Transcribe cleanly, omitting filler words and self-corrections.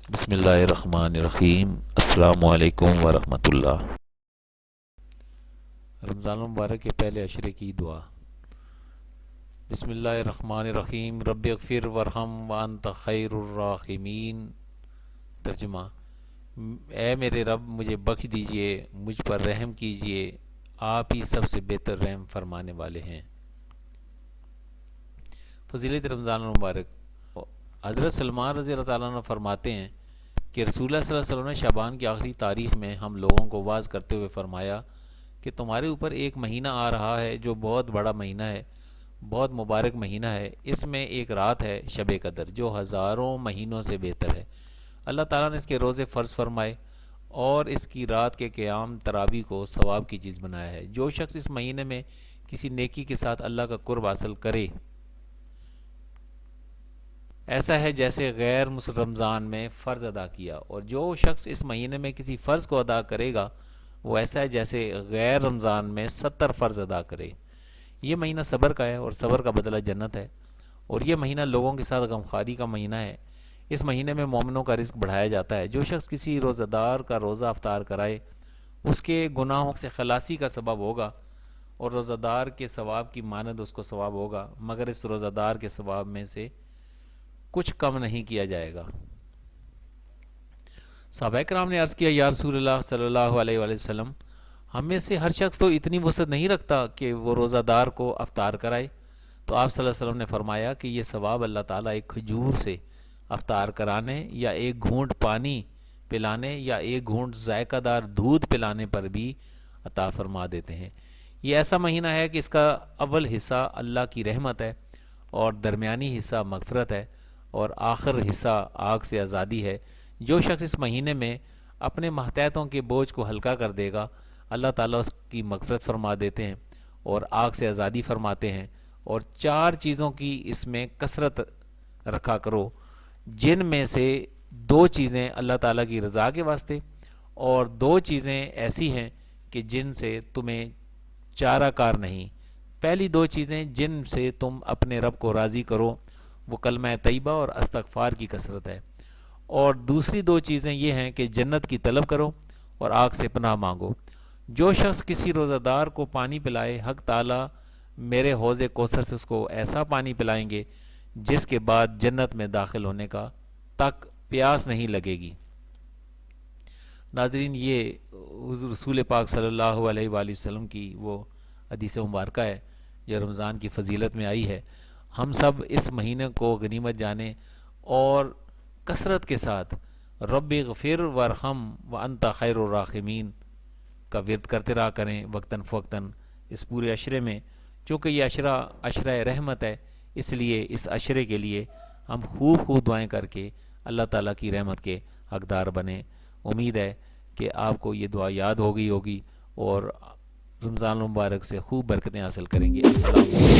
بسم اللہ الرحمن الرحیم۔ السلام علیکم ورحمۃ اللہ۔ رمضان المبارک کے پہلے عشرے کی دعا۔ بسم اللہ الرحمن الرحیم، رب اغفر ورحم وانت خیر الراحمین۔ ترجمہ: اے میرے رب، مجھے بخش دیجئے، مجھ پر رحم کیجئے، آپ ہی سب سے بہتر رحم فرمانے والے ہیں۔ فضیلت رمضان المبارک۔ حضرت سلمان رضی اللہ تعالیٰ عنہ فرماتے ہیں کہ رسول اللہ صلی اللہ علیہ وسلم نے شعبان کی آخری تاریخ میں ہم لوگوں کو واعظ کرتے ہوئے فرمایا کہ تمہارے اوپر ایک مہینہ آ رہا ہے جو بہت بڑا مہینہ ہے، بہت مبارک مہینہ ہے۔ اس میں ایک رات ہے شب قدر جو ہزاروں مہینوں سے بہتر ہے۔ اللہ تعالیٰ نے اس کے روزے فرض فرمائے اور اس کی رات کے قیام تراویح کو ثواب کی چیز بنایا ہے۔ جو شخص اس مہینے میں کسی نیکی کے ساتھ اللہ کا قرب حاصل کرے، ایسا ہے جیسے غیر رمضان میں فرض ادا کیا، اور جو شخص اس مہینے میں کسی فرض کو ادا کرے گا وہ ایسا ہے جیسے غیر رمضان میں 70 فرض ادا کرے۔ یہ مہینہ صبر کا ہے اور صبر کا بدلہ جنت ہے، اور یہ مہینہ لوگوں کے ساتھ غمخواری کا مہینہ ہے۔ اس مہینے میں مومنوں کا رزق بڑھایا جاتا ہے۔ جو شخص کسی روزہ دار کا روزہ افطار کرائے اس کے گناہوں سے خلاصی کا سبب ہوگا، اور روزہ دار کے ثواب کی مانند اس کو ثواب ہوگا، مگر اس روزہ دار کے ثواب میں سے کچھ کم نہیں کیا جائے گا۔ صحابہ کرام نے عرض کیا، یا رسول اللہ صلی اللہ علیہ وآلہ وسلم، ہم میں سے ہر شخص تو اتنی وسعت نہیں رکھتا کہ وہ روزہ دار کو افطار کرائے۔ تو آپ صلی اللہ علیہ وسلم نے فرمایا کہ یہ ثواب اللہ تعالیٰ ایک کھجور سے افطار کرانے، یا ایک گھونٹ پانی پلانے، یا ایک گھونٹ ذائقہ دار دودھ پلانے پر بھی عطا فرما دیتے ہیں۔ یہ ایسا مہینہ ہے کہ اس کا اول حصہ اللہ کی رحمت ہے، اور درمیانی حصہ مغفرت ہے، اور آخر حصہ آگ سے آزادی ہے۔ جو شخص اس مہینے میں اپنے ماتحتوں کے بوجھ کو ہلکا کر دے گا، اللہ تعالیٰ اس کی مغفرت فرما دیتے ہیں اور آگ سے آزادی فرماتے ہیں۔ اور 4 چیزوں کی اس میں کثرت رکھا کرو، جن میں سے 2 چیزیں اللہ تعالیٰ کی رضا کے واسطے، اور 2 چیزیں ایسی ہیں کہ جن سے تمہیں چارہ کار نہیں۔ پہلی 2 چیزیں جن سے تم اپنے رب کو راضی کرو وہ کلمہ طیبہ اور استغفار کی کثرت ہے، اور دوسری 2 چیزیں یہ ہیں کہ جنت کی طلب کرو اور آگ سے پناہ مانگو۔ جو شخص کسی روزہ دار کو پانی پلائے، حق تعالیٰ میرے حوض کوثر سے اس کو ایسا پانی پلائیں گے جس کے بعد جنت میں داخل ہونے کا تک پیاس نہیں لگے گی۔ ناظرین، یہ حضور رسول پاک صلی اللہ علیہ وآلہ وسلم کی وہ حدیث مبارکہ ہے جو رمضان کی فضیلت میں آئی ہے۔ ہم سب اس مہینے کو غنیمت جانیں اور کثرت کے ساتھ رب اغفر ورحم وانت خیر الراحمین کا ورد کرتے رہا کریں وقتاً فوقتاً اس پورے عشرے میں۔ چونکہ یہ عشرہ رحمت ہے، اس لیے اس عشرے کے لیے ہم خوب خوب دعائیں کر کے اللہ تعالیٰ کی رحمت کے حقدار بنیں۔ امید ہے کہ آپ کو یہ دعا یاد ہو گئی ہوگی اور رمضان المبارک سے خوب برکتیں حاصل کریں گے۔ السلام علیکم۔